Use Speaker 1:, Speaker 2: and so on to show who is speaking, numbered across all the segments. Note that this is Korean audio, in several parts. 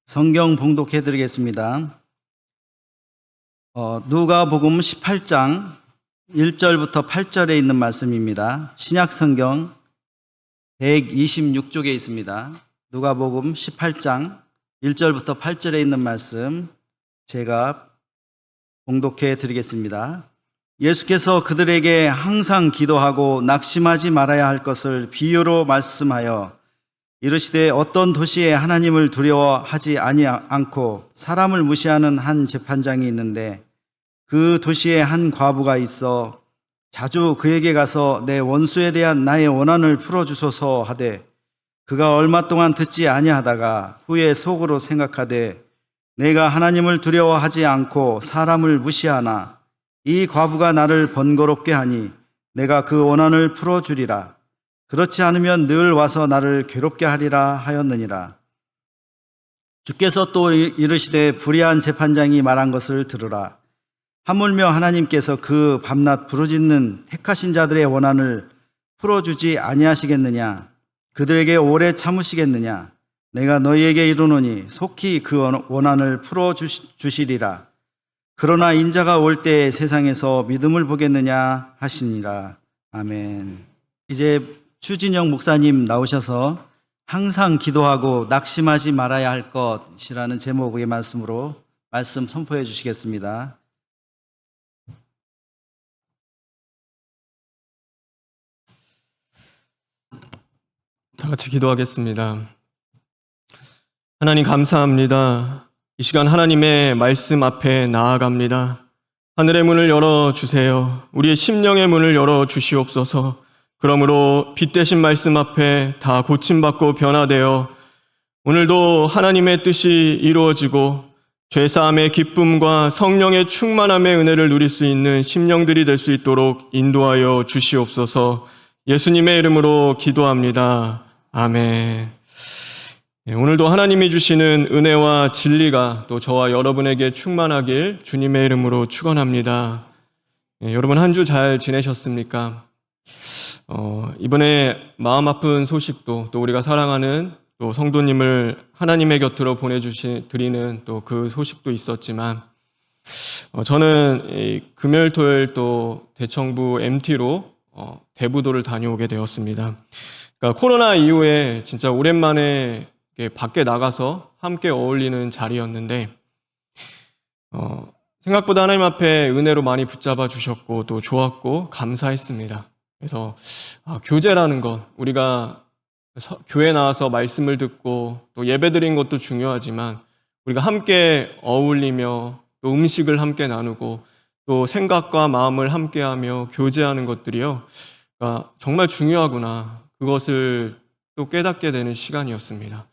Speaker 1: 성경 봉독해 드리겠습니다. 누가복음 18장 1절부터 8절에 있는 말씀입니다. 신약 성경 126쪽에 있습니다. 누가복음 18장 1절부터 8절에 있는 말씀 제가 봉독해 드리겠습니다. 예수께서 그들에게 항상 기도하고 낙심하지 말아야 할 것을 비유로 말씀하여 이르시되 어떤 도시에 하나님을 두려워하지 않고 사람을 무시하는 한 재판장이 있는데 그 도시에 한 과부가 있어 자주 그에게 가서 내 원수에 대한 나의 원한을 풀어주소서 하되 그가 얼마 동안 듣지 아니하다가 후에 속으로 생각하되 내가 하나님을 두려워하지 않고 사람을 무시하나 이 과부가 나를 번거롭게 하니 내가 그 원한을 풀어주리라. 그렇지 않으면 늘 와서 나를 괴롭게 하리라 하였느니라. 주께서 또 이르시되 불의한 재판장이 말한 것을 들으라. 하물며 하나님께서 그 밤낮 부르짖는 택하신 자들의 원한을 풀어주지 아니하시겠느냐? 그들에게 오래 참으시겠느냐? 내가 너희에게 이르노니 속히 그 원한을 풀어주시리라. 그러나 인자가 올 때 세상에서 믿음을 보겠느냐 하시니라. 아멘. 이제 추진영 목사님 나오셔서 항상 기도하고 낙심하지 말아야 할 것이라는 제목의 말씀으로 말씀 선포해 주시겠습니다.
Speaker 2: 다 같이 기도하겠습니다. 하나님 감사합니다. 이 시간 하나님의 말씀 앞에 나아갑니다. 하늘의 문을 열어주세요. 우리의 심령의 문을 열어주시옵소서. 그러므로 빛되신 말씀 앞에 다 고침받고 변화되어 오늘도 하나님의 뜻이 이루어지고 죄사함의 기쁨과 성령의 충만함의 은혜를 누릴 수 있는 심령들이 될 수 있도록 인도하여 주시옵소서. 예수님의 이름으로 기도합니다. 아멘. 오늘도 하나님이 주시는 은혜와 진리가 또 저와 여러분에게 충만하길 주님의 이름으로 축원합니다. 여러분 한 주 잘 지내셨습니까? 이번에 마음 아픈 소식도 또 우리가 사랑하는 또 성도님을 하나님의 곁으로 드리는 또 그 소식도 있었지만 저는 금요일 토요일 또 대청부 MT로 대부도를 다녀오게 되었습니다. 그러니까 코로나 이후에 진짜 오랜만에 밖에 나가서 함께 어울리는 자리였는데 생각보다 하나님 앞에 은혜로 많이 붙잡아 주셨고 또 좋았고 감사했습니다. 그래서 교제라는 것, 우리가 교회 나와서 말씀을 듣고 또 예배드린 것도 중요하지만 우리가 함께 어울리며 또 음식을 함께 나누고 또 생각과 마음을 함께하며 교제하는 것들이요, 그러니까 정말 중요하구나, 그것을 또 깨닫게 되는 시간이었습니다.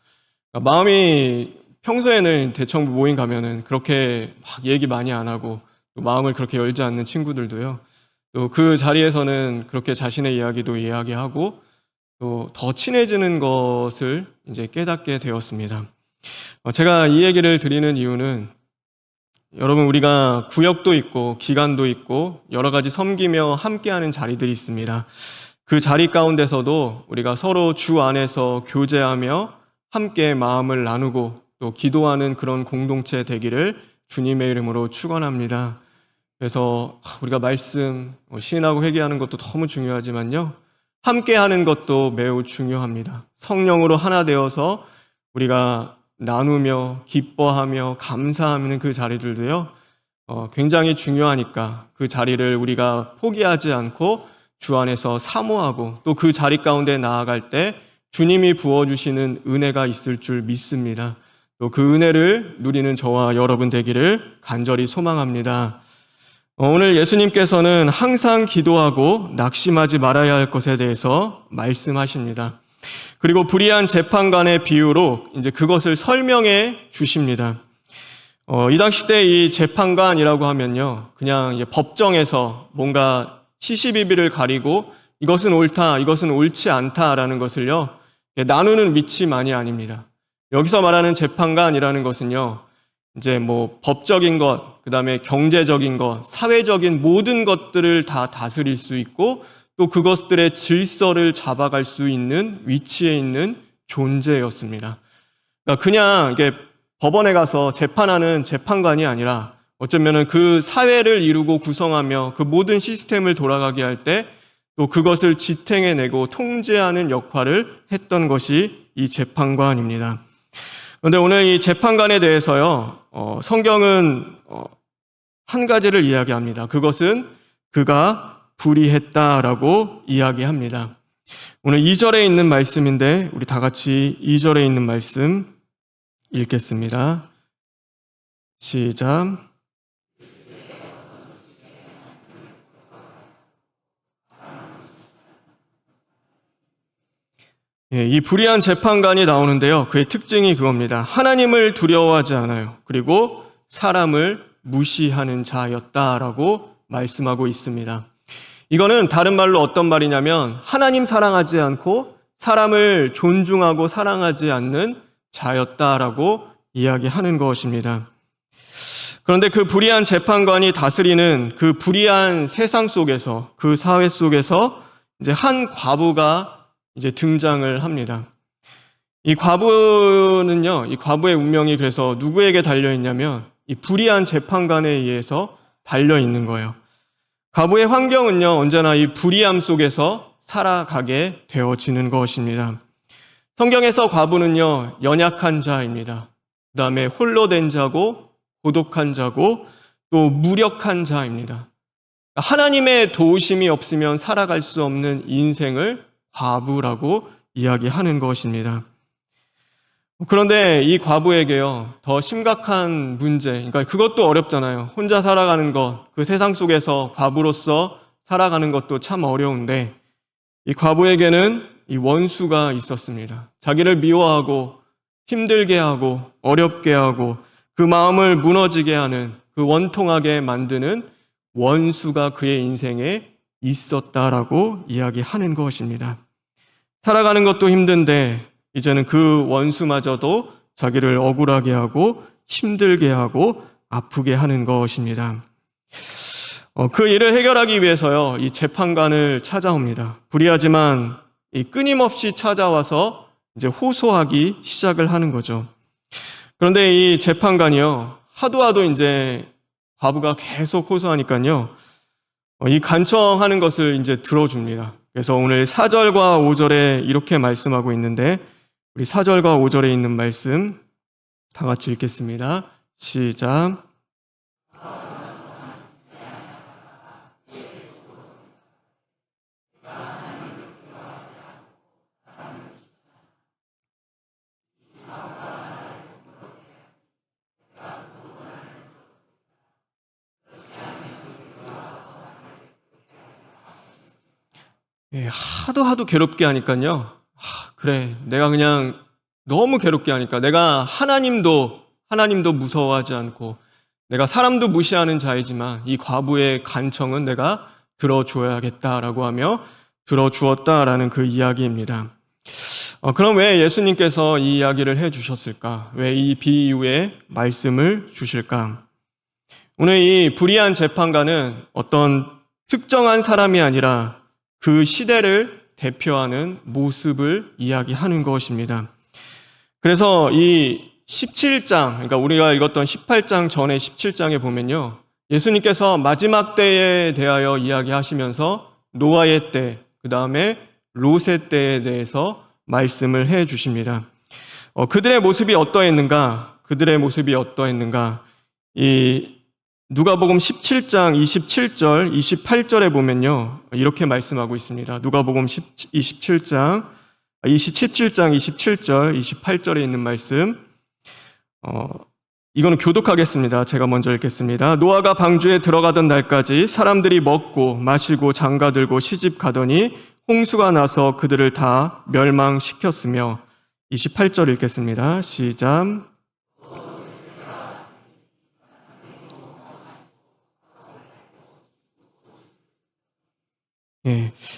Speaker 2: 그러니까 마음이 평소에는 대청부 모임 가면은 그렇게 막 얘기 많이 안 하고 또 마음을 그렇게 열지 않는 친구들도요, 또 그 자리에서는 그렇게 자신의 이야기도 이야기하고 또 더 친해지는 것을 이제 깨닫게 되었습니다. 제가 이 얘기를 드리는 이유는 여러분, 우리가 구역도 있고 기간도 있고 여러 가지 섬기며 함께하는 자리들이 있습니다. 그 자리 가운데서도 우리가 서로 주 안에서 교제하며 함께 마음을 나누고 또 기도하는 그런 공동체 되기를 주님의 이름으로 축원합니다. 그래서 우리가 말씀, 시인하고 회개하는 것도 너무 중요하지만요, 함께하는 것도 매우 중요합니다. 성령으로 하나 되어서 우리가 나누며 기뻐하며 감사하는 그 자리들도요, 굉장히 중요하니까 그 자리를 우리가 포기하지 않고 주 안에서 사모하고 또 그 자리 가운데 나아갈 때 주님이 부어주시는 은혜가 있을 줄 믿습니다. 또 그 은혜를 누리는 저와 여러분 되기를 간절히 소망합니다. 오늘 예수님께서는 항상 기도하고 낙심하지 말아야 할 것에 대해서 말씀하십니다. 그리고 불의한 재판관의 비유로 이제 그것을 설명해 주십니다. 이 당시 때 이 재판관이라고 하면요, 그냥 이제 법정에서 뭔가 시시비비를 가리고 이것은 옳다, 이것은 옳지 않다라는 것을요, 나누는 위치만이 아닙니다. 여기서 말하는 재판관이라는 것은요, 이제 뭐 법적인 것, 그 다음에 경제적인 것, 사회적인 모든 것들을 다 다스릴 수 있고 또 그것들의 질서를 잡아갈 수 있는 위치에 있는 존재였습니다. 그러니까 그냥 이게 법원에 가서 재판하는 재판관이 아니라 어쩌면은 그 사회를 이루고 구성하며 그 모든 시스템을 돌아가게 할 때 또 그것을 지탱해내고 통제하는 역할을 했던 것이 이 재판관입니다. 그런데 오늘 이 재판관에 대해서요, 성경은 한 가지를 이야기합니다. 그것은 그가 불의했다라고 이야기합니다. 오늘 2절에 있는 말씀인데 우리 다 같이 2절에 있는 말씀 읽겠습니다. 시작. 이 불의한 재판관이 나오는데요. 그의 특징이 그겁니다. 하나님을 두려워하지 않아요. 그리고 사람을 무시하는 자였다라고 말씀하고 있습니다. 이거는 다른 말로 어떤 말이냐면 하나님 사랑하지 않고 사람을 존중하고 사랑하지 않는 자였다라고 이야기하는 것입니다. 그런데 그 불의한 재판관이 다스리는 그 불의한 세상 속에서, 그 사회 속에서 이제 한 과부가 이제 등장을 합니다. 이 과부는요, 이 과부의 운명이 그래서 누구에게 달려있냐면 이 불의한 재판관에 의해서 달려있는 거예요. 과부의 환경은요, 언제나 이 불의함 속에서 살아가게 되어지는 것입니다. 성경에서 과부는요, 연약한 자입니다. 그 다음에 홀로 된 자고, 고독한 자고, 또 무력한 자입니다. 하나님의 도우심이 없으면 살아갈 수 없는 인생을 과부라고 이야기하는 것입니다. 그런데 이 과부에게요, 더 심각한 문제, 그러니까 그것도 어렵잖아요. 혼자 살아가는 것, 그 세상 속에서 과부로서 살아가는 것도 참 어려운데, 이 과부에게는 이 원수가 있었습니다. 자기를 미워하고, 힘들게 하고, 어렵게 하고, 그 마음을 무너지게 하는, 그 원통하게 만드는 원수가 그의 인생에 있었다라고 이야기하는 것입니다. 살아가는 것도 힘든데 이제는 그 원수마저도 자기를 억울하게 하고 힘들게 하고 아프게 하는 것입니다. 그 일을 해결하기 위해서요, 이 재판관을 찾아옵니다. 불의하지만 끊임없이 찾아와서 이제 호소하기 시작을 하는 거죠. 그런데 이 재판관이요, 하도 이제 과부가 계속 호소하니까요, 이 간청하는 것을 이제 들어줍니다. 그래서 오늘 4절과 5절에 이렇게 말씀하고 있는데, 우리 4절과 5절에 있는 말씀 다 같이 읽겠습니다. 시작. 하도 괴롭게 하니까요. 그래, 내가 그냥 너무 괴롭게 하니까 내가 하나님도 무서워하지 않고 내가 사람도 무시하는 자이지만 이 과부의 간청은 내가 들어줘야겠다라고 하며 들어주었다라는 그 이야기입니다. 그럼 왜 예수님께서 이 이야기를 해주셨을까? 왜 이 비유의 말씀을 주실까? 오늘 이 불의한 재판관은 어떤 특정한 사람이 아니라 그 시대를 대표하는 모습을 이야기하는 것입니다. 그래서 이 17장, 그러니까 우리가 읽었던 18장 전에 17장에 보면요, 예수님께서 마지막 때에 대하여 이야기하시면서 노아의 때, 그 다음에 롯의 때에 대해서 말씀을 해 주십니다. 그들의 모습이 어떠했는가? 이 누가복음 17장 27절, 28절에 보면요, 이렇게 말씀하고 있습니다. 누가복음 27장 27절, 28절에 있는 말씀, 이거는 교독하겠습니다. 제가 먼저 읽겠습니다. 노아가 방주에 들어가던 날까지 사람들이 먹고 마시고 장가들고 시집 가더니 홍수가 나서 그들을 다 멸망시켰으며, 28절 읽겠습니다. 시작.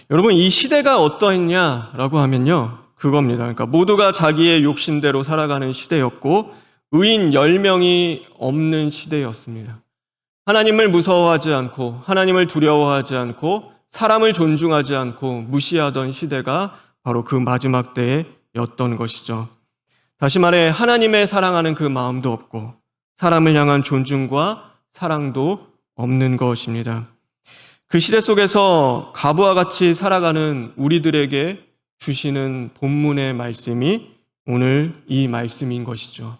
Speaker 2: 여러분, 이 시대가 어떠했냐라고 하면요, 그겁니다. 그러니까 모두가 자기의 욕심대로 살아가는 시대였고 의인 10명이 없는 시대였습니다. 하나님을 무서워하지 않고 하나님을 두려워하지 않고 사람을 존중하지 않고 무시하던 시대가 바로 그 마지막 때였던 것이죠. 다시 말해 하나님의 사랑하는 그 마음도 없고 사람을 향한 존중과 사랑도 없는 것입니다. 그 시대 속에서 과부와 같이 살아가는 우리들에게 주시는 본문의 말씀이 오늘 이 말씀인 것이죠.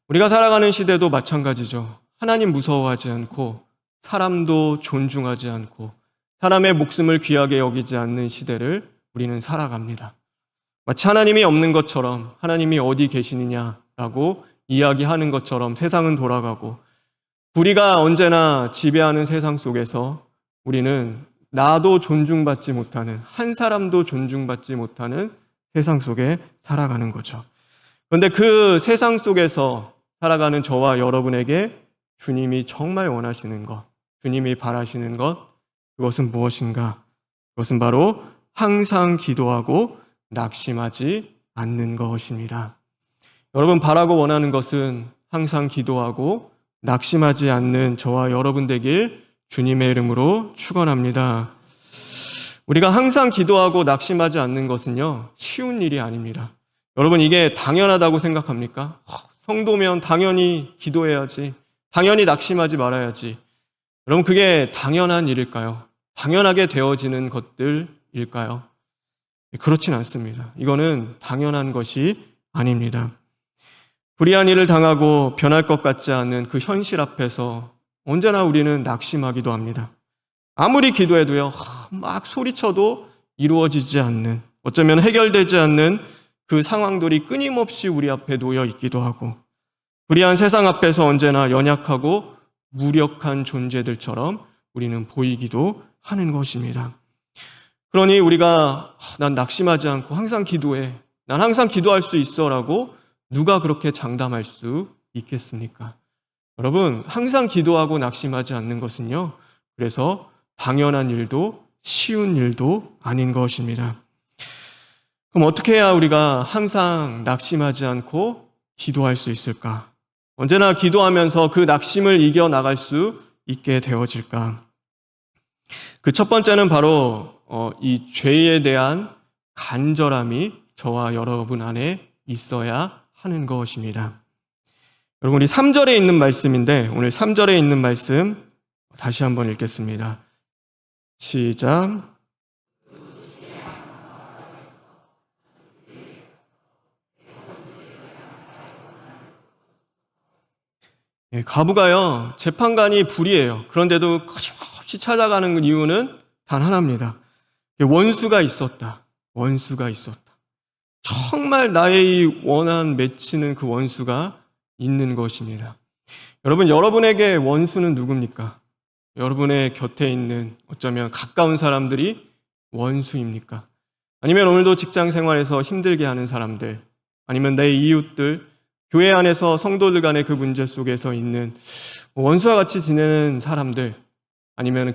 Speaker 2: 우리가 살아가는 시대도 마찬가지죠. 하나님 무서워하지 않고 사람도 존중하지 않고 사람의 목숨을 귀하게 여기지 않는 시대를 우리는 살아갑니다. 마치 하나님이 없는 것처럼 하나님이 어디 계시느냐라고 이야기하는 것처럼 세상은 돌아가고 불의가 언제나 지배하는 세상 속에서 우리는 나도 존중받지 못하는, 한 사람도 존중받지 못하는 세상 속에 살아가는 거죠. 그런데 그 세상 속에서 살아가는 저와 여러분에게 주님이 정말 원하시는 것, 주님이 바라시는 것, 그것은 무엇인가? 그것은 바로 항상 기도하고 낙심하지 않는 것입니다. 여러분 바라고 원하는 것은 항상 기도하고 낙심하지 않는 저와 여러분 되길 주님의 이름으로 축원합니다. 우리가 항상 기도하고 낙심하지 않는 것은요, 쉬운 일이 아닙니다. 여러분 이게 당연하다고 생각합니까? 성도면 당연히 기도해야지, 당연히 낙심하지 말아야지. 여러분 그게 당연한 일일까요? 당연하게 되어지는 것들일까요? 그렇진 않습니다. 이거는 당연한 것이 아닙니다. 불의한 일을 당하고 변할 것 같지 않은 그 현실 앞에서 언제나 우리는 낙심하기도 합니다. 아무리 기도해도요, 막 소리쳐도 이루어지지 않는, 어쩌면 해결되지 않는 그 상황들이 끊임없이 우리 앞에 놓여 있기도 하고, 불의한 세상 앞에서 언제나 연약하고 무력한 존재들처럼 우리는 보이기도 하는 것입니다. 그러니 우리가 난 낙심하지 않고 항상 기도해, 난 항상 기도할 수 있어 라고 누가 그렇게 장담할 수 있겠습니까? 여러분 항상 기도하고 낙심하지 않는 것은요, 그래서 당연한 일도 쉬운 일도 아닌 것입니다. 그럼 어떻게 해야 우리가 항상 낙심하지 않고 기도할 수 있을까? 언제나 기도하면서 그 낙심을 이겨나갈 수 있게 되어질까? 그 첫 번째는 바로 이 죄에 대한 간절함이 저와 여러분 안에 있어야 하는 것입니다. 여러분 우리 3절에 있는 말씀인데 오늘 3절에 있는 말씀 다시 한번 읽겠습니다. 시작. 과부가요, 재판관이 불의해요. 그런데도 거침없이 찾아가는 이유는 단 하나입니다. 원수가 있었다. 원수가 있었다. 정말 나의 이 원한 맺히는 그 원수가 있는 것입니다. 여러분, 여러분에게 원수는 누굽니까? 여러분의 곁에 있는 어쩌면 가까운 사람들이 원수입니까? 아니면 오늘도 직장 생활에서 힘들게 하는 사람들, 아니면 내 이웃들, 교회 안에서 성도들 간의 그 문제 속에서 있는 원수와 같이 지내는 사람들, 아니면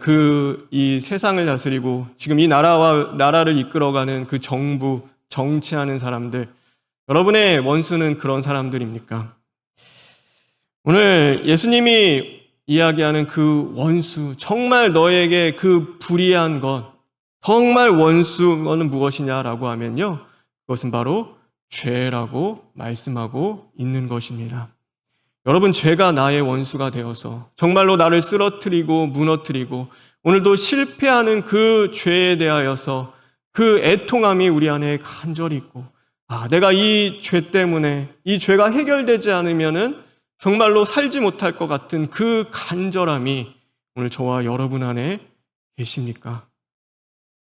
Speaker 2: 이 세상을 다스리고 지금 이 나라를 이끌어가는 그 정부, 정치하는 사람들, 여러분의 원수는 그런 사람들입니까? 오늘 예수님이 이야기하는 그 원수, 정말 너에게 그 불의한 것, 정말 원수는 무엇이냐라고 하면요, 그것은 바로 죄라고 말씀하고 있는 것입니다. 여러분, 죄가 나의 원수가 되어서 정말로 나를 쓰러뜨리고 무너뜨리고 오늘도 실패하는 그 죄에 대하여서 그 애통함이 우리 안에 간절히 있고, 내가 이 죄 때문에 이 죄가 해결되지 않으면은 정말로 살지 못할 것 같은 그 간절함이 오늘 저와 여러분 안에 계십니까?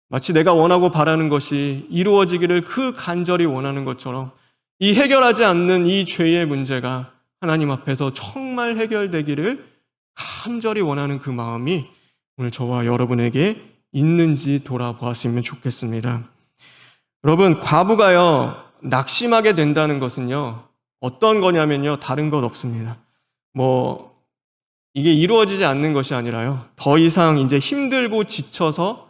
Speaker 2: 마치 내가 원하고 바라는 것이 이루어지기를 그 간절히 원하는 것처럼 이 해결하지 않는 이 죄의 문제가 하나님 앞에서 정말 해결되기를 간절히 원하는 그 마음이 오늘 저와 여러분에게 있는지 돌아보았으면 좋겠습니다. 여러분, 과부가요, 낙심하게 된다는 것은요, 어떤 거냐면요, 다른 것 없습니다. 이게 이루어지지 않는 것이 아니라요, 더 이상 이제 힘들고 지쳐서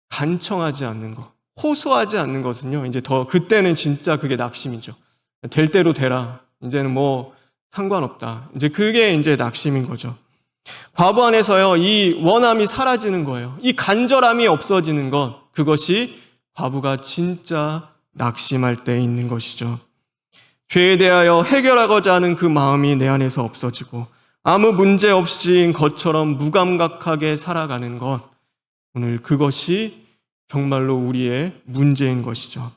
Speaker 2: 간청하지 않는 것, 호소하지 않는 것은요, 이제 그때는 진짜 그게 낙심이죠. 될 대로 되라. 이제는 상관없다. 이제 그게 이제 낙심인 거죠. 과부 안에서요, 이 원함이 사라지는 거예요. 이 간절함이 없어지는 것, 그것이 과부가 진짜 낙심할 때 있는 것이죠. 죄에 대하여 해결하고자 하는 그 마음이 내 안에서 없어지고 아무 문제 없이인 것처럼 무감각하게 살아가는 것, 오늘 그것이 정말로 우리의 문제인 것이죠.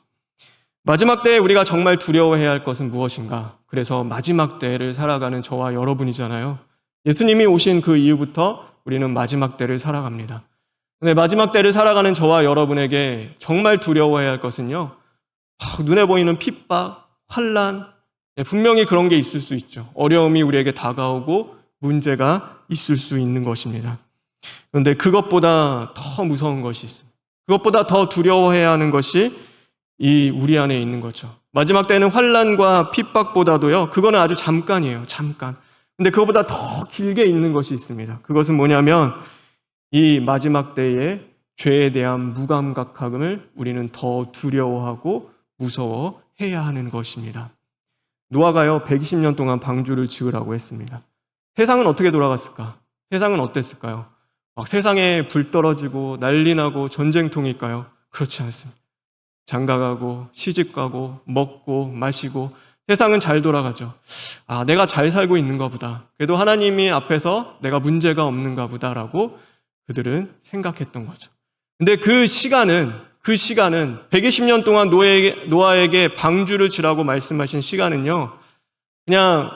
Speaker 2: 마지막 때에 우리가 정말 두려워해야 할 것은 무엇인가? 그래서 마지막 때를 살아가는 저와 여러분이잖아요. 예수님이 오신 그 이후부터 우리는 마지막 때를 살아갑니다. 근데 마지막 때를 살아가는 저와 여러분에게 정말 두려워해야 할 것은요, 눈에 보이는 핍박, 환난, 분명히 그런 게 있을 수 있죠. 어려움이 우리에게 다가오고 문제가 있을 수 있는 것입니다. 그런데 그것보다 더 무서운 것이 있습니다. 그것보다 더 두려워해야 하는 것이 우리 안에 있는 거죠. 마지막 때는 환난과 핍박보다도요, 그거는 아주 잠깐이에요. 잠깐. 근데 그것보다 더 길게 있는 것이 있습니다. 그것은 뭐냐면 이 마지막 때에 죄에 대한 무감각함을 우리는 더 두려워하고 무서워해야 하는 것입니다. 노아가요 120년 동안 방주를 지으라고 했습니다. 세상은 어떻게 돌아갔을까? 세상은 어땠을까요? 막 세상에 불 떨어지고 난리 나고 전쟁통일까요? 그렇지 않습니다. 장가가고 시집가고 먹고 마시고 세상은 잘 돌아가죠. 내가 잘 살고 있는가 보다. 그래도 하나님이 앞에서 내가 문제가 없는가 보다라고 그들은 생각했던 거죠. 근데 그 시간은 120년 동안 노아에게 방주를 지라고 말씀하신 시간은요, 그냥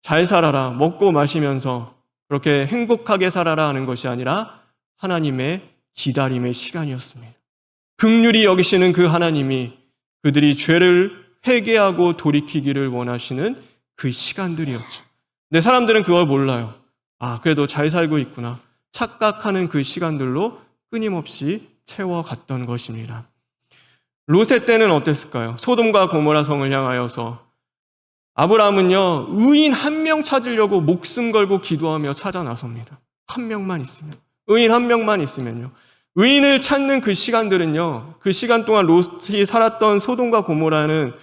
Speaker 2: 잘 살아라, 먹고 마시면서 그렇게 행복하게 살아라 하는 것이 아니라 하나님의 기다림의 시간이었습니다. 긍휼히 여기시는 그 하나님이 그들이 죄를 회개하고 돌이키기를 원하시는 그 시간들이었죠. 근데 사람들은 그걸 몰라요. 그래도 잘 살고 있구나 착각하는 그 시간들로 끊임없이 채워갔던 것입니다. 롯의 때는 어땠을까요? 소돔과 고모라 성을 향하여서 아브라함은요, 의인 한 명 찾으려고 목숨 걸고 기도하며 찾아 나섭니다. 한 명만 있으면, 의인 한 명만 있으면요. 의인을 찾는 그 시간들은요, 그 시간 동안 롯이 살았던 소돔과 고모라는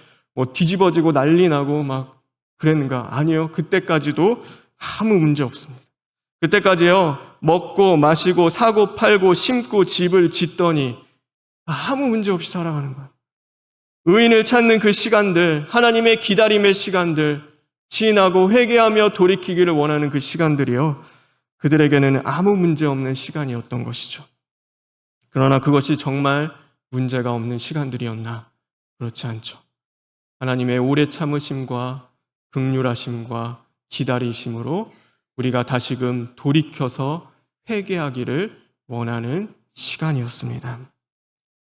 Speaker 2: 뒤집어지고 난리 나고 막 그랬는가? 아니요. 그때까지도 아무 문제 없습니다. 그때까지요, 먹고 마시고 사고 팔고 심고 집을 짓더니 아무 문제 없이 살아가는 거예요. 의인을 찾는 그 시간들, 하나님의 기다림의 시간들, 지나고 회개하며 돌이키기를 원하는 그 시간들이요, 그들에게는 아무 문제 없는 시간이었던 것이죠. 그러나 그것이 정말 문제가 없는 시간들이었나? 그렇지 않죠. 하나님의 오래 참으심과 긍휼하심과 기다리심으로 우리가 다시금 돌이켜서 회개하기를 원하는 시간이었습니다.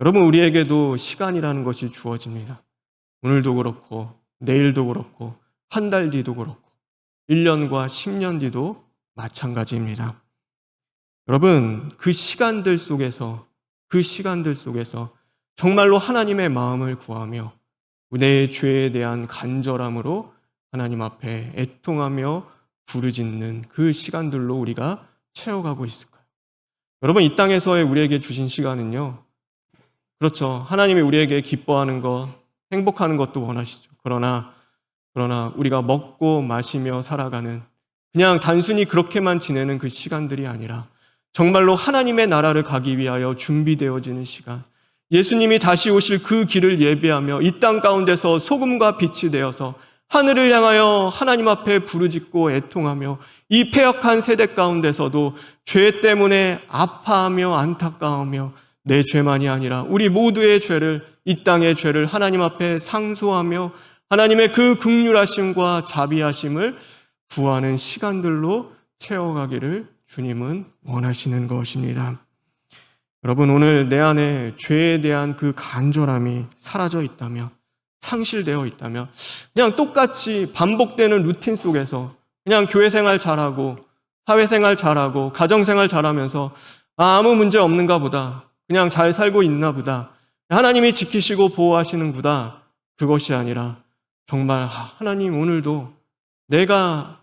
Speaker 2: 여러분, 우리에게도 시간이라는 것이 주어집니다. 오늘도 그렇고 내일도 그렇고 한 달 뒤도 그렇고 1년과 10년 뒤도 마찬가지입니다. 여러분, 그 시간들 속에서 정말로 하나님의 마음을 구하며 내 죄에 대한 간절함으로 하나님 앞에 애통하며 부르짖는 그 시간들로 우리가 채워가고 있을까요? 여러분, 이 땅에서의 우리에게 주신 시간은요, 그렇죠. 하나님이 우리에게 기뻐하는 것, 행복하는 것도 원하시죠. 그러나 우리가 먹고 마시며 살아가는, 그냥 단순히 그렇게만 지내는 그 시간들이 아니라 정말로 하나님의 나라를 가기 위하여 준비되어지는 시간, 예수님이 다시 오실 그 길을 예배하며 이 땅 가운데서 소금과 빛이 되어서 하늘을 향하여 하나님 앞에 부르짖고 애통하며 이 패역한 세대 가운데서도 죄 때문에 아파하며 안타까워하며 내 죄만이 아니라 우리 모두의 죄를, 이 땅의 죄를 하나님 앞에 상소하며 하나님의 그 긍휼하심과 자비하심을 구하는 시간들로 채워가기를 주님은 원하시는 것입니다. 여러분, 오늘 내 안에 죄에 대한 그 간절함이 사라져 있다면, 상실되어 있다면, 그냥 똑같이 반복되는 루틴 속에서 그냥 교회 생활 잘하고 사회생활 잘하고 가정생활 잘하면서 아무 문제 없는가 보다, 그냥 잘 살고 있나 보다, 하나님이 지키시고 보호하시는 보다, 그것이 아니라 정말 하나님, 오늘도 내가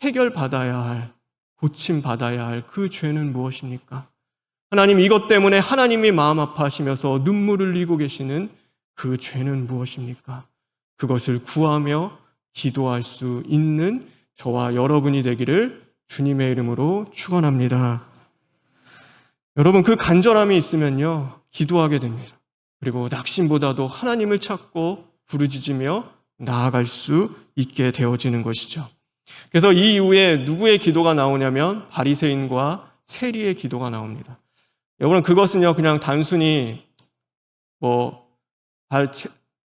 Speaker 2: 해결받아야 할, 고침받아야 할 그 죄는 무엇입니까? 하나님, 이것 때문에 하나님이 마음 아파하시면서 눈물을 흘리고 계시는 그 죄는 무엇입니까? 그것을 구하며 기도할 수 있는 저와 여러분이 되기를 주님의 이름으로 축원합니다. 여러분, 그 간절함이 있으면요, 기도하게 됩니다. 그리고 낙심보다도 하나님을 찾고 부르짖으며 나아갈 수 있게 되어지는 것이죠. 그래서 이 이후에 누구의 기도가 나오냐면 바리새인과 세리의 기도가 나옵니다. 여러분, 그것은요 그냥 단순히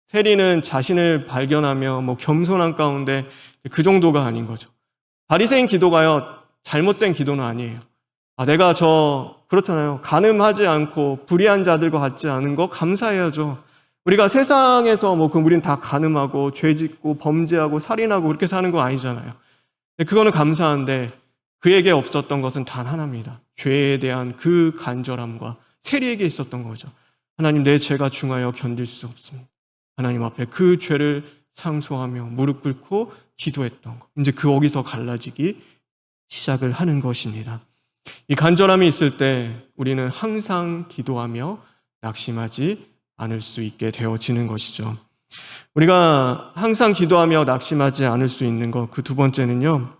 Speaker 2: 세리는 자신을 발견하며 겸손한 가운데 그 정도가 아닌 거죠. 바리새인 기도가요 잘못된 기도는 아니에요. 내가 그렇잖아요. 간음하지 않고 불의한 자들과 같지 않은 거 감사해야죠. 우리가 세상에서 우리는 다 간음하고 죄짓고 범죄하고 살인하고 그렇게 사는 거 아니잖아요. 그거는 감사한데 그에게 없었던 것은 단 하나입니다. 죄에 대한 그 간절함과 세리에게 있었던 거죠. 하나님, 내 죄가 중하여 견딜 수 없습니다. 하나님 앞에 그 죄를 상소하며 무릎 꿇고 기도했던 것. 이제 거기서 갈라지기 시작을 하는 것입니다. 이 간절함이 있을 때 우리는 항상 기도하며 낙심하지 않을 수 있게 되어지는 것이죠. 우리가 항상 기도하며 낙심하지 않을 수 있는 것, 그 두 번째는요.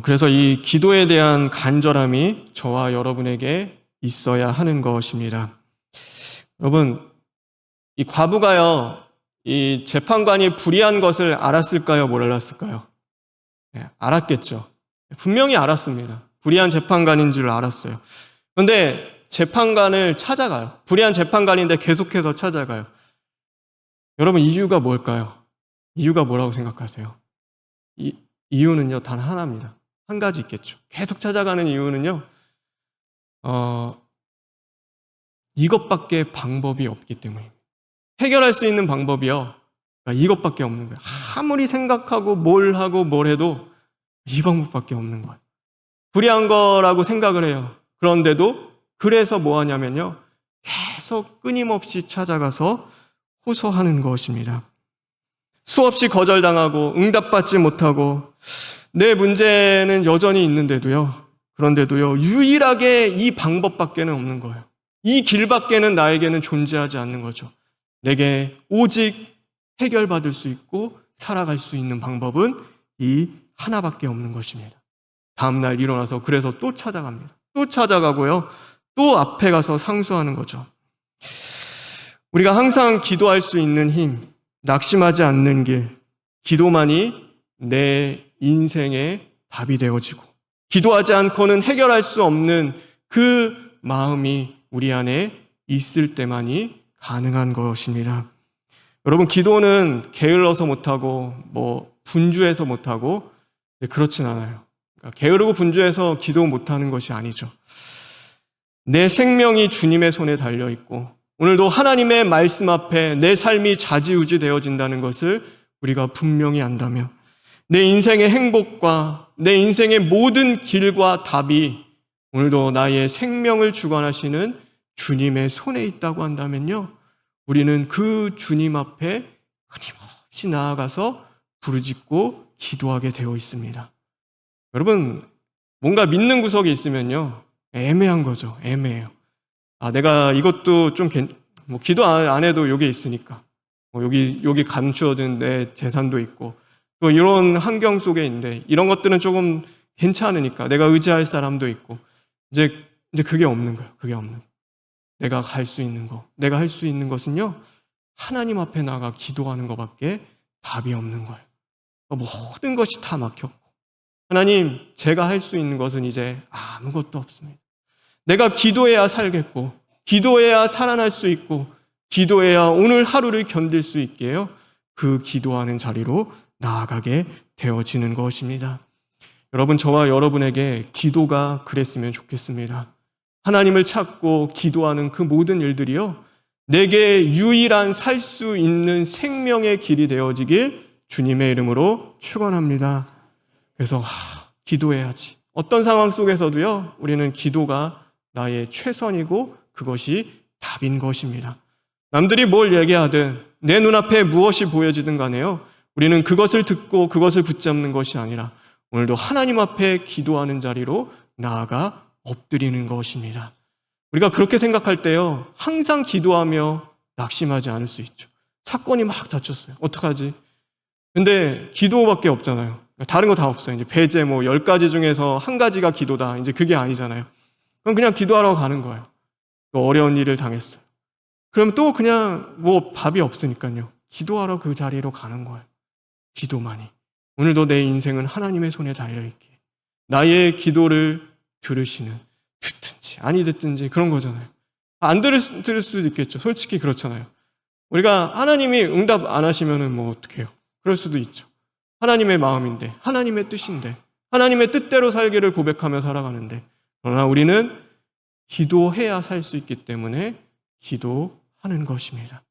Speaker 2: 그래서 이 기도에 대한 간절함이 저와 여러분에게 있어야 하는 것입니다. 여러분, 이 과부가요, 이 재판관이 불의한 것을 알았을까요? 몰랐을까요? 네, 알았겠죠. 분명히 알았습니다. 불의한 재판관인 줄 알았어요. 그런데 재판관을 찾아가요. 불의한 재판관인데 계속해서 찾아가요. 여러분, 이유가 뭘까요? 이유가 뭐라고 생각하세요? 이유는요, 단 하나입니다. 한 가지 있겠죠. 계속 찾아가는 이유는요, 이것밖에 방법이 없기 때문입니다. 해결할 수 있는 방법이요, 이것밖에 없는 거예요. 아무리 생각하고 뭘 하고 뭘 해도 이 방법밖에 없는 거예요. 불의한 거라고 생각을 해요. 그런데도 그래서 뭐 하냐면요, 계속 끊임없이 찾아가서 호소하는 것입니다. 수없이 거절당하고 응답받지 못하고 내 문제는 여전히 있는데도요, 그런데도요, 유일하게 이 방법밖에는 없는 거예요. 이 길밖에는 나에게는 존재하지 않는 거죠. 내게 오직 해결받을 수 있고 살아갈 수 있는 방법은 이 하나밖에 없는 것입니다. 다음날 일어나서 그래서 또 찾아갑니다. 또 찾아가고요, 또 앞에 가서 상소하는 거죠. 우리가 항상 기도할 수 있는 힘, 낙심하지 않는 길, 기도만이 내 인생의 답이 되어지고, 기도하지 않고는 해결할 수 없는 그 마음이 우리 안에 있을 때만이 가능한 것입니다. 여러분, 기도는 게을러서 못하고 분주해서 못하고 그렇진 않아요. 그러니까 게으르고 분주해서 기도 못하는 것이 아니죠. 내 생명이 주님의 손에 달려있고 오늘도 하나님의 말씀 앞에 내 삶이 좌지우지 되어진다는 것을 우리가 분명히 안다면, 내 인생의 행복과 내 인생의 모든 길과 답이 오늘도 나의 생명을 주관하시는 주님의 손에 있다고 한다면요, 우리는 그 주님 앞에 끊임없이 나아가서 부르짖고 기도하게 되어 있습니다. 여러분, 뭔가 믿는 구석이 있으면요, 애매한 거죠. 애매해요. 내가 이것도 좀 기도 안 해도 여기 있으니까, 여기 감추어진 내 재산도 있고, 또 이런 환경 속에 있는데 이런 것들은 조금 괜찮으니까 내가 의지할 사람도 있고, 이제 그게 없는 거예요. 그게 없는 거예요. 내가 할 수 있는 거, 내가 할 수 있는 것은요, 하나님 앞에 나가 기도하는 것밖에 답이 없는 거예요. 모든 것이 다 막혔고, 하나님, 제가 할 수 있는 것은 이제 아무것도 없습니다. 내가 기도해야 살겠고, 기도해야 살아날 수 있고, 기도해야 오늘 하루를 견딜 수 있게요, 그 기도하는 자리로 나아가게 되어지는 것입니다. 여러분, 저와 여러분에게 기도가 그랬으면 좋겠습니다. 하나님을 찾고 기도하는 그 모든 일들이요, 내게 유일한 살 수 있는 생명의 길이 되어지길 주님의 이름으로 축원합니다. 그래서 기도해야지. 어떤 상황 속에서도요, 우리는 기도가 나의 최선이고 그것이 답인 것입니다. 남들이 뭘 얘기하든 내 눈앞에 무엇이 보여지든 간에요, 우리는 그것을 듣고 그것을 붙잡는 것이 아니라 오늘도 하나님 앞에 기도하는 자리로 나아가 엎드리는 것입니다. 우리가 그렇게 생각할 때요, 항상 기도하며 낙심하지 않을 수 있죠. 사건이 막 닥쳤어요. 어떡하지? 근데 기도밖에 없잖아요. 다른 거 다 없어요. 이제 배제 10가지 중에서 한 가지가 기도다. 이제 그게 아니잖아요. 그럼 그냥 기도하러 가는 거예요. 또 어려운 일을 당했어요. 그럼 또 그냥 답이 없으니까요, 기도하러 그 자리로 가는 거예요. 기도만이. 오늘도 내 인생은 하나님의 손에 달려있기에 나의 기도를 들으시는, 듣든지 아니 듣든지 그런 거잖아요. 안 들을 수도 있겠죠. 솔직히 그렇잖아요. 우리가 하나님이 응답 안 하시면은 뭐 어떡해요. 그럴 수도 있죠. 하나님의 마음인데, 하나님의 뜻인데, 하나님의 뜻대로 살기를 고백하며 살아가는데, 그러나 우리는 기도해야 살 수 있기 때문에 기도하는 것입니다.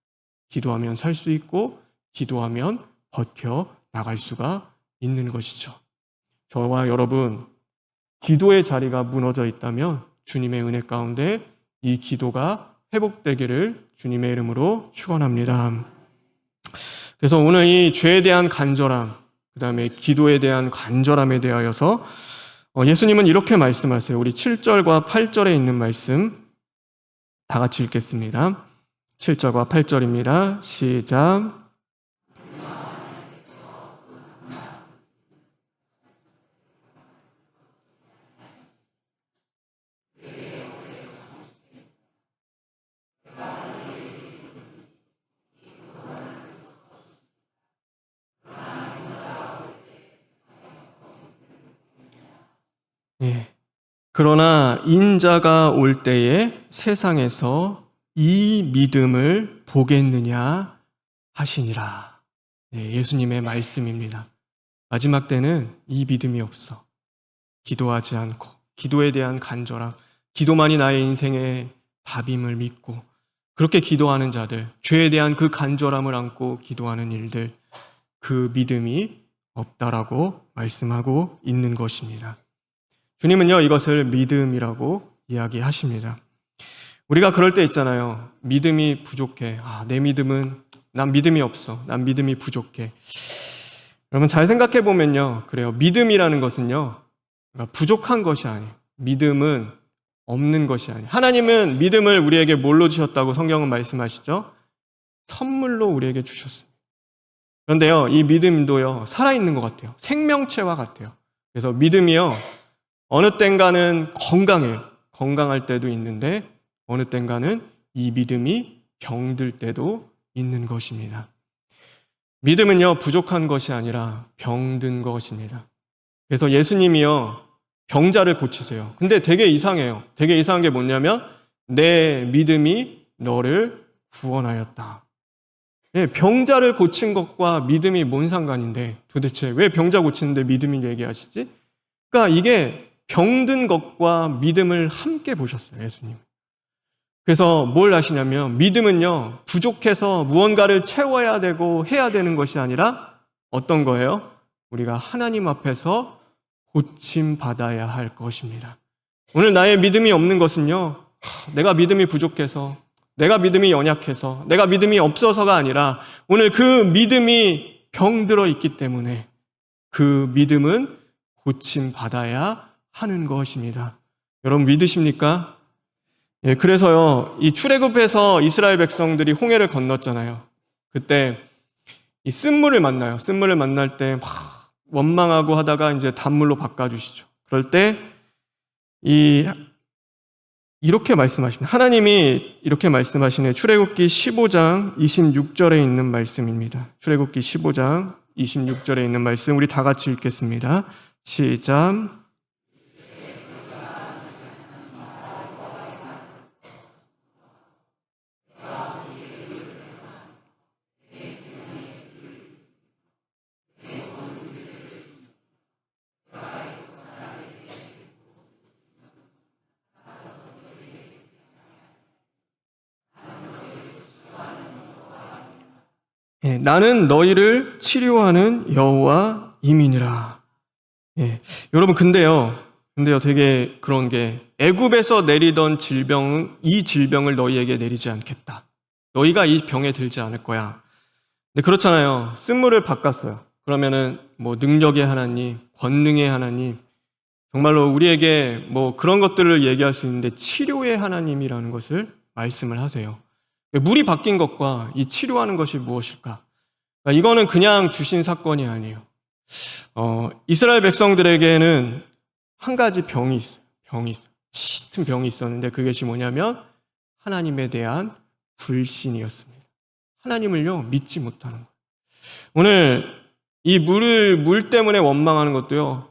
Speaker 2: 기도하면 살 수 있고 기도하면 버텨 나갈 수가 있는 것이죠. 저와 여러분, 기도의 자리가 무너져 있다면 주님의 은혜 가운데 이 기도가 회복되기를 주님의 이름으로 축원합니다. 그래서 오늘 이 죄에 대한 간절함, 그 다음에 기도에 대한 간절함에 대하여서 예수님은 이렇게 말씀하세요. 우리 7절과 8절에 있는 말씀 다 같이 읽겠습니다. 7절과 8절입니다. 시작. 예. 그러나 인자가 올 때에 세상에서 이 믿음을 보겠느냐 하시니라. 네, 예수님의 말씀입니다. 마지막 때는 이 믿음이 없어. 기도하지 않고 기도에 대한 간절함, 기도만이 나의 인생의 답임을 믿고 그렇게 기도하는 자들, 죄에 대한 그 간절함을 안고 기도하는 일들, 그 믿음이 없다라고 말씀하고 있는 것입니다. 주님은요, 이것을 믿음이라고 이야기하십니다. 우리가 그럴 때 있잖아요. 믿음이 부족해. 난 믿음이 없어. 난 믿음이 부족해. 여러분 잘 생각해 보면요. 그래요. 믿음이라는 것은요. 부족한 것이 아니에요. 믿음은 없는 것이 아니에요. 하나님은 믿음을 우리에게 뭘로 주셨다고 성경은 말씀하시죠? 선물로 우리에게 주셨어요. 그런데요, 이 믿음도요, 살아있는 것 같아요. 생명체와 같아요. 그래서 믿음이요, 어느 땐가는 건강해요. 건강할 때도 있는데, 어느 땐가는 이 믿음이 병들 때도 있는 것입니다. 믿음은요, 부족한 것이 아니라 병든 것입니다. 그래서 예수님이요, 병자를 고치세요. 근데 되게 이상해요. 되게 이상한 게 뭐냐면, 내 믿음이 너를 구원하였다. 네, 병자를 고친 것과 믿음이 뭔 상관인데 도대체 왜 병자 고치는데 믿음을 얘기하시지? 그러니까 이게 병든 것과 믿음을 함께 보셨어요, 예수님. 그래서 뭘 하시냐면 믿음은요, 부족해서 무언가를 채워야 되고 해야 되는 것이 아니라 어떤 거예요? 우리가 하나님 앞에서 고침받아야 할 것입니다. 오늘 나의 믿음이 없는 것은요, 내가 믿음이 부족해서, 내가 믿음이 연약해서, 내가 믿음이 없어서가 아니라 오늘 그 믿음이 병들어 있기 때문에 그 믿음은 고침받아야 하는 것입니다. 여러분 믿으십니까? 예, 그래서요, 이 출애굽에서 이스라엘 백성들이 홍해를 건넜잖아요. 그때 이 쓴물을 만나요. 쓴물을 만날 때 막 원망하고 하다가 이제 단물로 바꿔주시죠. 그럴 때 이렇게 말씀하십니다. 하나님이 이렇게 말씀하시네. 출애굽기 15장 26절에 있는 말씀입니다. 출애굽기 15장 26절에 있는 말씀 우리 다 같이 읽겠습니다. 시작. 예, 나는 너희를 치료하는 여호와임이니라. 예, 여러분 근데요 되게 그런 게 애굽에서 내리던 이 질병을 너희에게 내리지 않겠다. 너희가 이 병에 들지 않을 거야. 근데 그렇잖아요. 쓴물을 바꿨어요. 그러면은 뭐 능력의 하나님, 권능의 하나님, 정말로 우리에게 뭐 그런 것들을 얘기할 수 있는데 치료의 하나님이라는 것을 말씀을 하세요. 물이 바뀐 것과 이 치료하는 것이 무엇일까? 그러니까 이거는 그냥 주신 사건이 아니에요. 이스라엘 백성들에게는 한 가지 병이 있어요. 짙은 병이 있었는데 그것이 뭐냐면 하나님에 대한 불신이었습니다. 하나님을요 믿지 못하는 거예요. 오늘 이 물 때문에 원망하는 것도요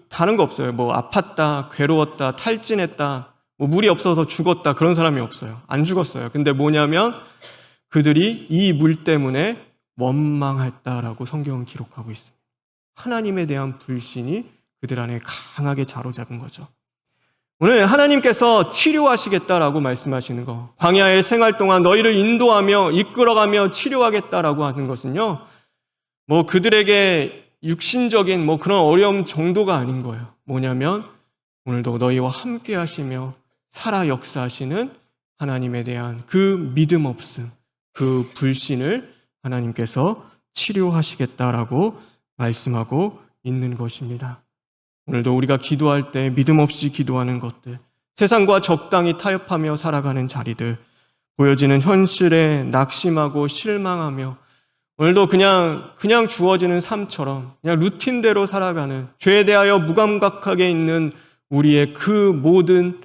Speaker 2: 다른 거 없어요. 뭐 아팠다, 괴로웠다, 탈진했다, 뭐 물이 없어서 죽었다 그런 사람이 없어요. 안 죽었어요. 근데 뭐냐면 그들이 이 물 때문에 원망했다라고 성경은 기록하고 있습니다. 하나님에 대한 불신이 그들 안에 강하게 자로잡은 거죠. 오늘 하나님께서 치료하시겠다라고 말씀하시는 거, 광야의 생활 동안 너희를 인도하며 이끌어가며 치료하겠다라고 하는 것은요, 뭐 그들에게 육신적인 뭐 그런 어려움 정도가 아닌 거예요. 뭐냐면 오늘도 너희와 함께 하시며 살아 역사하시는 하나님에 대한 그 믿음 없음, 그 불신을 하나님께서 치료하시겠다라고 말씀하고 있는 것입니다. 오늘도 우리가 기도할 때 믿음 없이 기도하는 것들, 세상과 적당히 타협하며 살아가는 자리들, 보여지는 현실에 낙심하고 실망하며 오늘도 그냥 주어지는 삶처럼 그냥 루틴대로 살아가는 죄에 대하여 무감각하게 있는 우리의 그 모든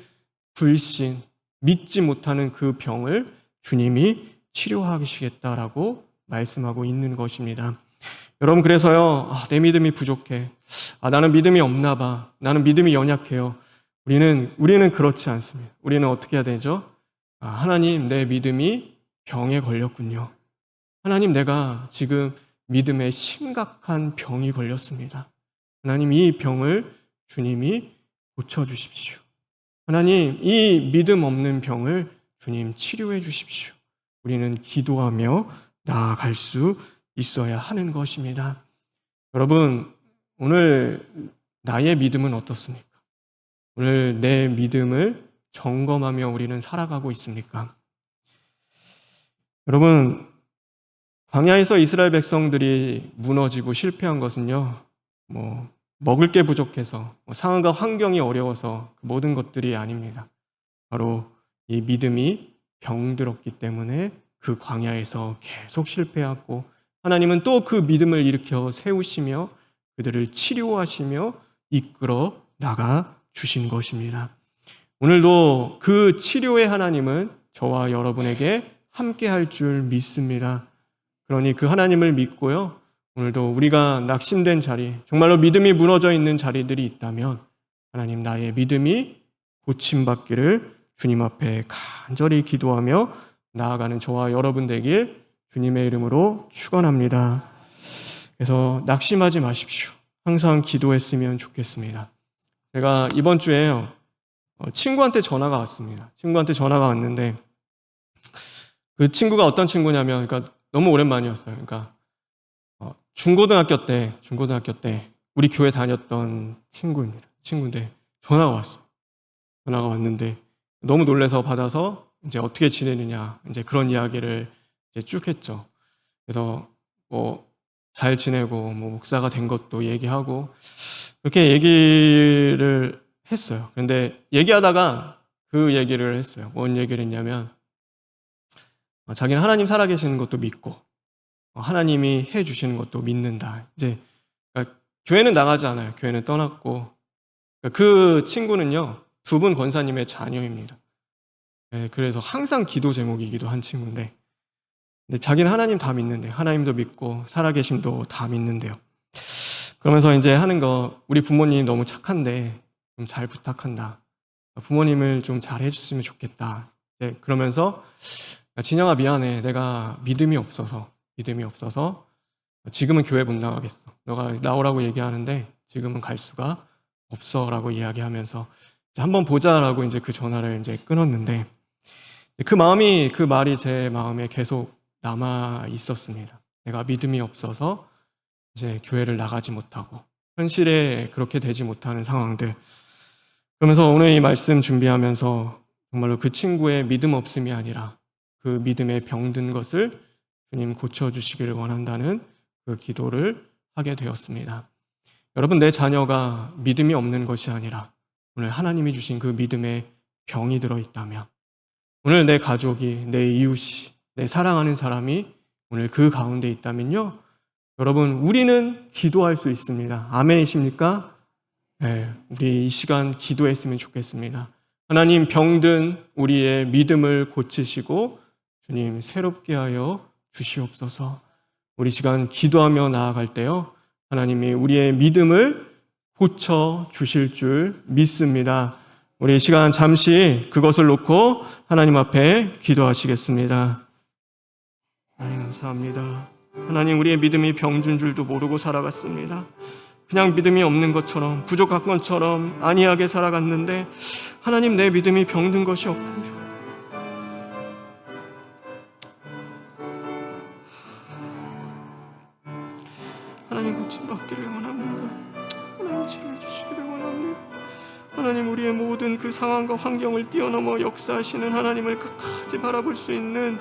Speaker 2: 불신, 믿지 못하는 그 병을 주님이 치료하시겠다라고 말씀하고 있는 것입니다. 여러분, 그래서요, 내 믿음이 부족해. 나는 믿음이 없나 봐. 나는 믿음이 연약해요. 우리는 그렇지 않습니다. 우리는 어떻게 해야 되죠? 하나님, 내 믿음이 병에 걸렸군요. 하나님, 내가 지금 믿음에 심각한 병이 걸렸습니다. 하나님, 이 병을 주님이 고쳐주십시오. 하나님, 이 믿음 없는 병을 주님 치료해 주십시오. 우리는 기도하며 나아갈 수 있어야 하는 것입니다. 여러분, 오늘 나의 믿음은 어떻습니까? 오늘 내 믿음을 점검하며 우리는 살아가고 있습니까? 여러분, 광야에서 이스라엘 백성들이 무너지고 실패한 것은요, 먹을 게 부족해서, 상황과 환경이 어려워서 그 모든 것들이 아닙니다. 바로 이 믿음이 병들었기 때문에 그 광야에서 계속 실패하고 하나님은 또 그 믿음을 일으켜 세우시며 그들을 치료하시며 이끌어 나가 주신 것입니다. 오늘도 그 치료의 하나님은 저와 여러분에게 함께 할 줄 믿습니다. 그러니 그 하나님을 믿고요. 오늘도 우리가 낙심된 자리, 정말로 믿음이 무너져 있는 자리들이 있다면 하나님, 나의 믿음이 고침받기를 주님 앞에 간절히 기도하며 나아가는 저와 여러분 되길 주님의 이름으로 축원합니다. 그래서 낙심하지 마십시오. 항상 기도했으면 좋겠습니다. 제가 이번 주에요, 친구한테 전화가 왔습니다. 친구한테 전화가 왔는데 그 친구가 어떤 친구냐면, 그러니까 너무 오랜만이었어요. 그러니까 중고등학교 때 우리 교회 다녔던 친구인데 전화가 왔어. 전화가 왔는데 너무 놀라서 받아서 이제 어떻게 지내느냐 이제 그런 이야기를 이제 쭉 했죠. 그래서 잘 지내고 목사가 된 것도 얘기하고 그렇게 얘기를 했어요. 그런데 얘기하다가 그 얘기를 했어요. 뭔 얘기를 했냐면 자기는 하나님 살아계시는 것도 믿고 하나님이 해주시는 것도 믿는다. 이제 그러니까 교회는 나가지 않아요. 교회는 떠났고 그 친구는요 2분 권사님의 자녀입니다. 네, 그래서 항상 기도 제목이기도 한 친구인데 근데 자기는 하나님 다 믿는데 하나님도 믿고 살아계심도 다 믿는데요. 그러면서 이제 하는 거 우리 부모님 너무 착한데 좀 잘 부탁한다. 부모님을 좀 잘 해줬으면 좋겠다. 네, 그러면서 진영아 미안해. 내가 믿음이 없어서 지금은 교회 못 나가겠어. 너가 나오라고 얘기하는데 지금은 갈 수가 없어라고 이야기하면서 한번 보자라고 이제 그 전화를 이제 끊었는데 그 말이 제 마음에 계속 남아 있었습니다. 내가 믿음이 없어서 이제 교회를 나가지 못하고 현실에 그렇게 되지 못하는 상황들. 그러면서 오늘 이 말씀 준비하면서 정말로 그 친구의 믿음 없음이 아니라 그 믿음에 병든 것을 주님 고쳐주시기를 원한다는 그 기도를 하게 되었습니다. 여러분, 내 자녀가 믿음이 없는 것이 아니라 오늘 하나님이 주신 그 믿음에 병이 들어있다면 오늘 내 가족이, 내 이웃이, 내 사랑하는 사람이 오늘 그 가운데 있다면요, 여러분, 우리는 기도할 수 있습니다. 아멘이십니까? 네, 우리 이 시간 기도했으면 좋겠습니다. 하나님, 병든 우리의 믿음을 고치시고 주님 새롭게 하여 주시옵소서. 우리 시간 기도하며 나아갈 때요, 하나님이 우리의 믿음을 고쳐 주실 줄 믿습니다. 우리 시간 잠시 그것을 놓고 하나님 앞에 기도하시겠습니다. 하나님 감사합니다. 하나님, 우리의 믿음이 병든 줄도 모르고 살아갔습니다. 그냥 믿음이 없는 것처럼, 부족한 것처럼 안이하게 살아갔는데 하나님, 내 믿음이 병든 것이 없군요. 하나님, 고침받기를 원합니다. 하나님, 치료해주시기를 원합니다. 하나님, 우리의 모든 그 상황과 환경을 뛰어넘어 역사하시는 하나님을 끝까지 바라볼 수 있는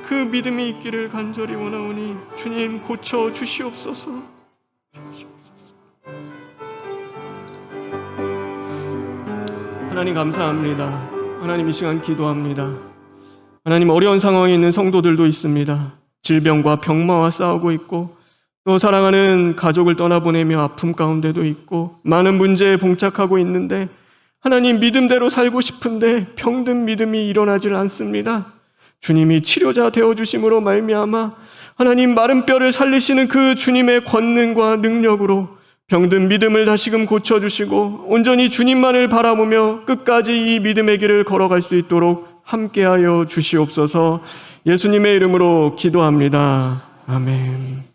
Speaker 2: 그 믿음이 있기를 간절히 원하오니 주님, 고쳐 주시옵소서. 하나님 감사합니다. 하나님, 이 시간 기도합니다. 하나님, 어려운 상황에 있는 성도들도 있습니다. 질병과 병마와 싸우고 있고, 또 사랑하는 가족을 떠나보내며 아픔 가운데도 있고, 많은 문제에 봉착하고 있는데 하나님, 믿음대로 살고 싶은데 병든 믿음이 일어나질 않습니다. 주님이 치료자 되어주심으로 말미암아 하나님, 마른 뼈를 살리시는 그 주님의 권능과 능력으로 병든 믿음을 다시금 고쳐주시고 온전히 주님만을 바라보며 끝까지 이 믿음의 길을 걸어갈 수 있도록 함께하여 주시옵소서. 예수님의 이름으로 기도합니다. 아멘.